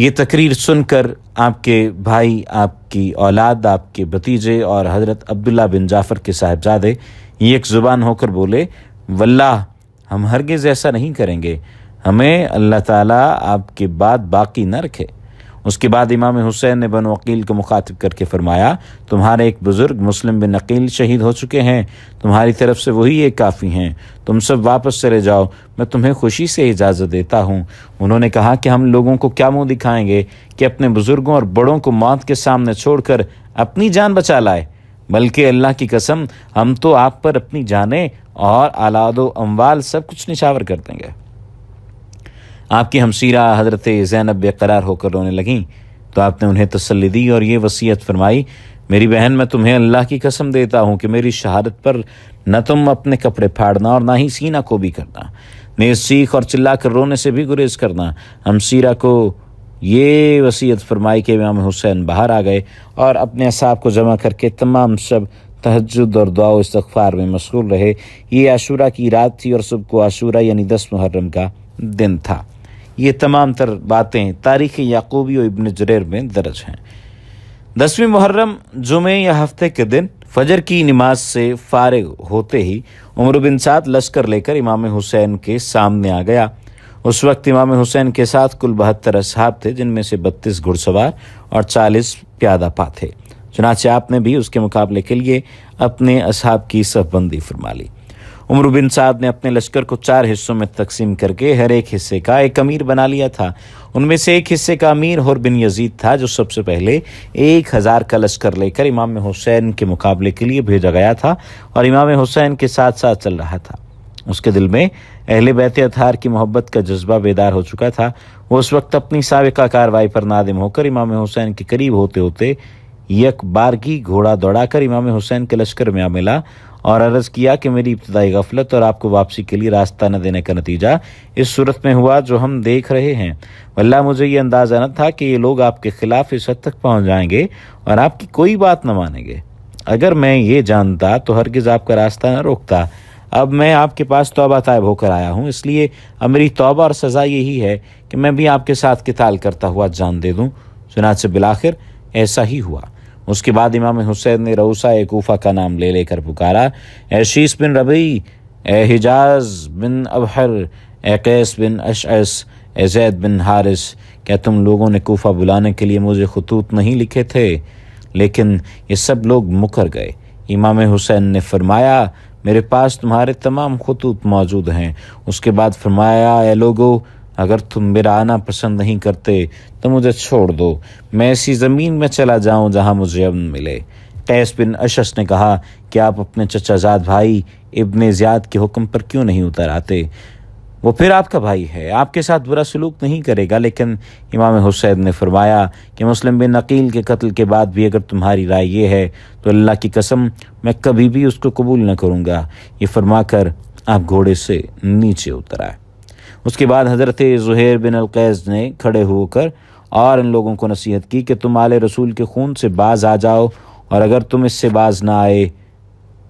یہ تقریر سن کر آپ کے بھائی، آپ کی اولاد، آپ کے بھتیجے اور حضرت عبداللہ بن جعفر کے صاحبزادے ایک زبان ہو کر بولے، واللہ ہم ہرگز ایسا نہیں کریں گے، ہمیں اللہ تعالیٰ آپ کے بعد باقی نہ رکھے۔ اس کے بعد امام حسین نے بنو عقیل کو مخاطب کر کے فرمایا، تمہارے ایک بزرگ مسلم بن عقیل شہید ہو چکے ہیں، تمہاری طرف سے وہی ایک کافی ہیں، تم سب واپس چلے جاؤ، میں تمہیں خوشی سے اجازت دیتا ہوں۔ انہوں نے کہا کہ ہم لوگوں کو کیا منہ دکھائیں گے کہ اپنے بزرگوں اور بڑوں کو موت کے سامنے چھوڑ کر اپنی جان بچا لائے، بلکہ اللہ کی قسم ہم تو آپ پر اپنی جانیں اور اولاد و اموال سب کچھ نچھاور کر دیں گے۔ آپ کی ہمشیرہ حضرت زینب بے قرار ہو کر رونے لگیں تو آپ نے انہیں تسلی دی اور یہ وصیت فرمائی، میری بہن، میں تمہیں اللہ کی قسم دیتا ہوں کہ میری شہادت پر نہ تم اپنے کپڑے پھاڑنا اور نہ ہی سینہ کو بھی کرنا، نیز چیخ اور چلا کر رونے سے بھی گریز کرنا۔ ہمشیرہ کو یہ وصیت فرمائی کہ امام حسین باہر آ گئے اور اپنے اصحاب کو جمع کر کے تمام شب تہجد اور دعا و استغفار میں مشغول رہے۔ یہ عاشورہ کی رات تھی اور صبح کو عاشورہ یعنی 10 محرم کا دن تھا۔ یہ تمام تر باتیں تاریخ یعقوبی و ابن جریر میں درج ہیں۔ 10ویں محرم جمعے یا ہفتے کے دن فجر کی نماز سے فارغ ہوتے ہی عمر بن سعد لشکر لے کر امام حسین کے سامنے آ گیا۔ اس وقت امام حسین کے ساتھ کل 72 اصحاب تھے، جن میں سے 32 گھڑ سوار اور 40 پیادہ پا تھے۔ چنانچہ آپ نے بھی اس کے مقابلے کے لیے اپنے اصحاب کی صف بندی فرما لی۔ عمر بن سعد نے اپنے لشکر کو 4 حصوں میں تقسیم کر کے ہر ایک حصے کا ایک امیر بنا لیا تھا۔ ان میں سے ایک حصے کا امیر حر بن یزید تھا، جو سب سے پہلے 1000 کا لشکر لے کر امام حسین کے مقابلے کے لیے بھیجا گیا تھا اور امام حسین کے ساتھ ساتھ چل رہا تھا۔ اس کے دل میں اہل بیت اطہار کی محبت کا جذبہ بیدار ہو چکا تھا۔ وہ اس وقت اپنی سابقہ کارروائی پر نادم ہو کر امام حسین کے قریب ہوتے ہوتے یک بارگی گھوڑا دوڑا کر امام حسین کے لشکر میں ملا اور عرض کیا کہ میری ابتدائی غفلت اور آپ کو واپسی کے لیے راستہ نہ دینے کا نتیجہ اس صورت میں ہوا جو ہم دیکھ رہے ہیں۔ واللہ مجھے یہ اندازہ نہ تھا کہ یہ لوگ آپ کے خلاف اس حد تک پہنچ جائیں گے اور آپ کی کوئی بات نہ مانیں گے۔ اگر میں یہ جانتا تو ہرگز آپ کا راستہ نہ روکتا۔ اب میں آپ کے پاس توبہ طائب ہو کر آیا ہوں، اس لیے اب میری توبہ اور سزا یہی ہے کہ میں بھی آپ کے ساتھ قتال کرتا ہوا جان دے دوں۔ چنانچہ بالآخر ایسا ہی ہوا۔ اس کے بعد امام حسین نے رؤسا کوفہ کا نام لے کر پکارا، اے شیس بن ربیع، اے حجاز بن ابحر، اے قیس بن اشعث، اے زید بن حارث، کیا تم لوگوں نے کوفہ بلانے کے لیے مجھے خطوط نہیں لکھے تھے؟ لیکن یہ سب لوگ مکر گئے۔ امام حسین نے فرمایا، میرے پاس تمہارے تمام خطوط موجود ہیں۔ اس کے بعد فرمایا، اے لوگو، اگر تم میرا آنا پسند نہیں کرتے تو مجھے چھوڑ دو، میں ایسی زمین میں چلا جاؤں جہاں مجھے امن ملے۔ قیس بن اشعث نے کہا کہ آپ اپنے چچا زاد بھائی ابن زیاد کے حکم پر کیوں نہیں اتر آتے؟ وہ پھر آپ کا بھائی ہے، آپ کے ساتھ برا سلوک نہیں کرے گا۔ لیکن امام حسین نے فرمایا کہ مسلم بن عقیل کے قتل کے بعد بھی اگر تمہاری رائے یہ ہے تو اللہ کی قسم میں کبھی بھی اس کو قبول نہ کروں گا۔ یہ فرما کر آپ گھوڑے سے نیچے اتر آئے۔ اس کے بعد حضرت زہیر بن القیس نے کھڑے ہو کر اور ان لوگوں کو نصیحت کی کہ تم آل رسول کے خون سے باز آ جاؤ، اور اگر تم اس سے باز نہ آئے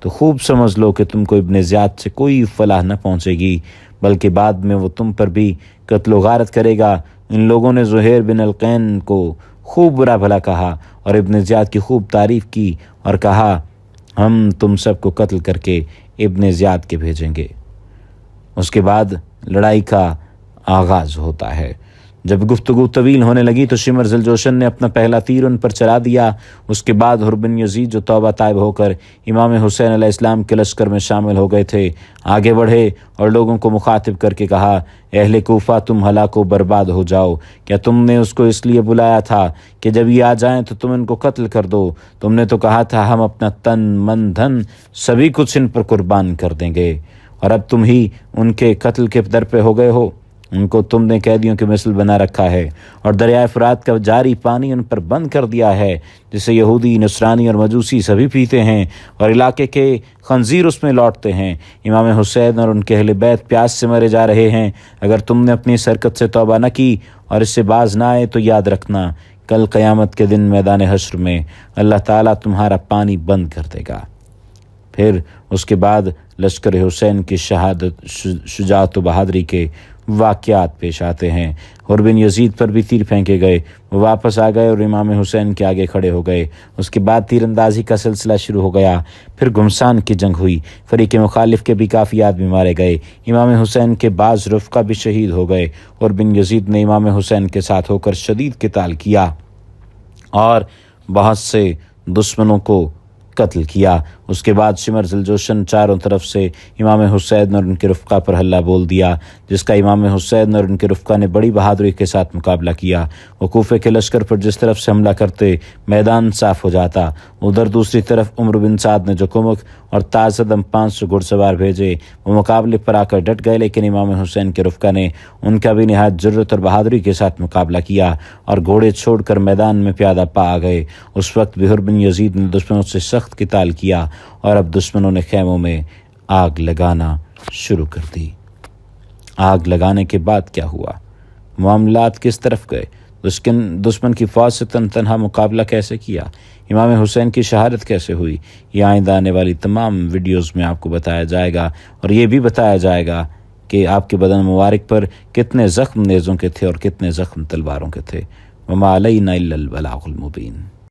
تو خوب سمجھ لو کہ تم کو ابن زیاد سے کوئی فلاح نہ پہنچے گی، بلکہ بعد میں وہ تم پر بھی قتل و غارت کرے گا۔ ان لوگوں نے زہیر بن القین کو خوب برا بھلا کہا اور ابن زیاد کی خوب تعریف کی اور کہا، ہم تم سب کو قتل کر کے ابن زیاد کے بھیجیں گے۔ اس کے بعد لڑائی کا آغاز ہوتا ہے۔ جب گفتگو طویل ہونے لگی تو شمر ذوالجوشن نے اپنا پہلا تیر ان پر چلا دیا۔ اس کے بعد حر بن یزید جو توبہ طائب ہو کر امام حسین علیہ السلام کے لشکر میں شامل ہو گئے تھے، آگے بڑھے اور لوگوں کو مخاطب کر کے کہا، اہل کوفہ، تم ہلاک و برباد ہو جاؤ۔ کیا تم نے اس کو اس لیے بلایا تھا کہ جب یہ آ جائیں تو تم ان کو قتل کر دو؟ تم نے تو کہا تھا ہم اپنا تن من دھن سبھی کچھ ان پر قربان کر دیں گے، اور اب تم ہی ان کے قتل کے در پہ ہو گئے ہو۔ ان کو تم نے قیدیوں کے مثل بنا رکھا ہے اور دریائے فرات کا جاری پانی ان پر بند کر دیا ہے، جسے یہودی، نصرانی اور مجوسی سبھی پیتے ہیں، اور علاقے کے خنزیر اس میں لوٹتے ہیں۔ امام حسین اور ان کے اہل بیت پیاس سے مرے جا رہے ہیں۔ اگر تم نے اپنی حرکت سے توبہ نہ کی اور اس سے باز نہ آئے تو یاد رکھنا، کل قیامت کے دن میدان حشر میں اللہ تعالیٰ تمہارا پانی بند کر دے گا۔ پھر اس کے بعد لشکر حسین کی شہادت، شجاعت و بہادری کے واقعات پیش آتے ہیں۔ اور بن یزید پر بھی تیر پھینکے گئے، وہ واپس آ گئے اور امام حسین کے آگے کھڑے ہو گئے۔ اس کے بعد تیر اندازی کا سلسلہ شروع ہو گیا۔ پھر گھمسان کی جنگ ہوئی، فریق مخالف کے بھی کافی آدمی مارے گئے، امام حسین کے بعض رفقا بھی شہید ہو گئے، اور بن یزید نے امام حسین کے ساتھ ہو کر شدید قتال کیا اور بہت سے دشمنوں کو قتل کیا۔ اس کے بعد شمر ذوالجوشن چاروں طرف سے امام حسین اور ان کے رفقا پر حملہ بول دیا، جس کا امام حسین اور ان کے رفقا نے بڑی بہادری کے ساتھ مقابلہ کیا۔ وہ کوفے کے لشکر پر جس طرف سے حملہ کرتے میدان صاف ہو جاتا، ادھر دوسری طرف عمرو بن سعد نے جو کمک اور تاز عدم 500 گھڑ سوار بھیجے، وہ مقابلے پر آ کر ڈٹ گئے، لیکن امام حسین کے رفقا نے ان کا بھی نہایت جرأت اور بہادری کے ساتھ مقابلہ کیا اور گھوڑے چھوڑ کر میدان میں پیادہ پا آ گئے۔ اس وقت بحر بن یزید نے دشمنوں سے سخت قتال کیا اور اب دشمنوں نے خیموں میں آگ لگانا شروع کر دی۔ آگ لگانے کے بعد کیا ہوا؟ معاملات کس طرف گئے؟ دشمن کی فوج سے تنہا مقابلہ کیسے کیا؟ امام حسین کی شہادت کیسے ہوئی؟ یہ آئندہ آنے والی تمام ویڈیوز میں آپ کو بتایا جائے گا، اور یہ بھی بتایا جائے گا کہ آپ کے بدن مبارک پر کتنے زخم نیزوں کے تھے اور کتنے زخم تلواروں کے تھے۔ وما علینا الا البلاغ المبین۔